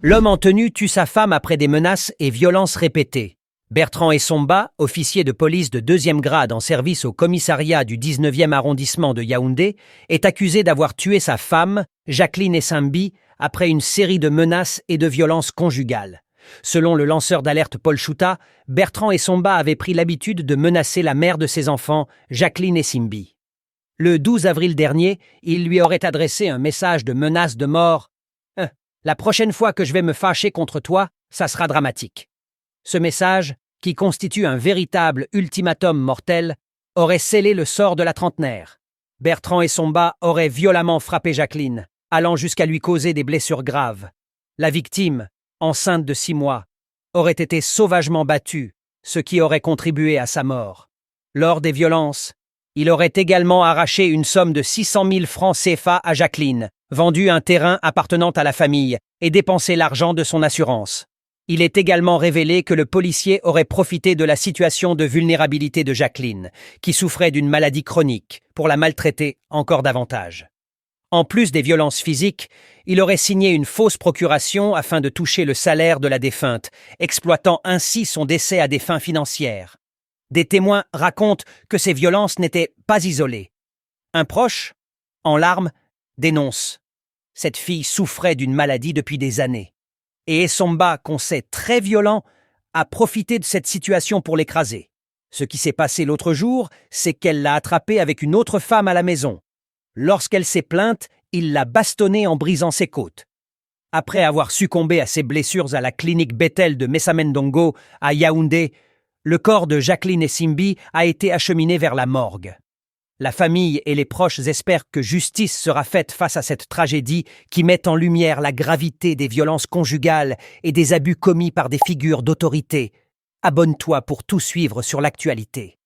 L'homme en tenue tue sa femme après des menaces et violences répétées. Bertrand Essomba, officier de police de 2e grade en service au commissariat du 19e arrondissement de Yaoundé, est accusé d'avoir tué sa femme, Jacqueline Essimbi, après une série de menaces et de violences conjugales. Selon le lanceur d'alerte Paul Chouta, Bertrand Essomba avait pris l'habitude de menacer la mère de ses enfants, Jacqueline Essimbi. Le 12 avril dernier, il lui aurait adressé un message de menace de mort. « La prochaine fois que je vais me fâcher contre toi, ça sera dramatique. » Ce message, qui constitue un véritable ultimatum mortel, aurait scellé le sort de la trentenaire. Bertrand Essomba aurait violemment frappé Jacqueline, allant jusqu'à lui causer des blessures graves. La victime, enceinte de 6 mois, aurait été sauvagement battue, ce qui aurait contribué à sa mort. Lors des violences, il aurait également arraché une somme de 600 000 francs CFA à Jacqueline, vendu un terrain appartenant à la famille et dépensé l'argent de son assurance. Il est également révélé que le policier aurait profité de la situation de vulnérabilité de Jacqueline, qui souffrait d'une maladie chronique, pour la maltraiter encore davantage. En plus des violences physiques, il aurait signé une fausse procuration afin de toucher le salaire de la défunte, exploitant ainsi son décès à des fins financières. Des témoins racontent que ces violences n'étaient pas isolées. Un proche, en larmes, dénonce. Cette fille souffrait d'une maladie depuis des années. Et Essomba, qu'on sait très violent, a profité de cette situation pour l'écraser. Ce qui s'est passé l'autre jour, c'est qu'elle l'a attrapé avec une autre femme à la maison. Lorsqu'elle s'est plainte, il l'a bastonnée en brisant ses côtes. Après avoir succombé à ses blessures à la clinique Bethel de Messamendongo, à Yaoundé, le corps de Jacqueline Essimbi a été acheminé vers la morgue. La famille et les proches espèrent que justice sera faite face à cette tragédie qui met en lumière la gravité des violences conjugales et des abus commis par des figures d'autorité. Abonne-toi pour tout suivre sur l'actualité.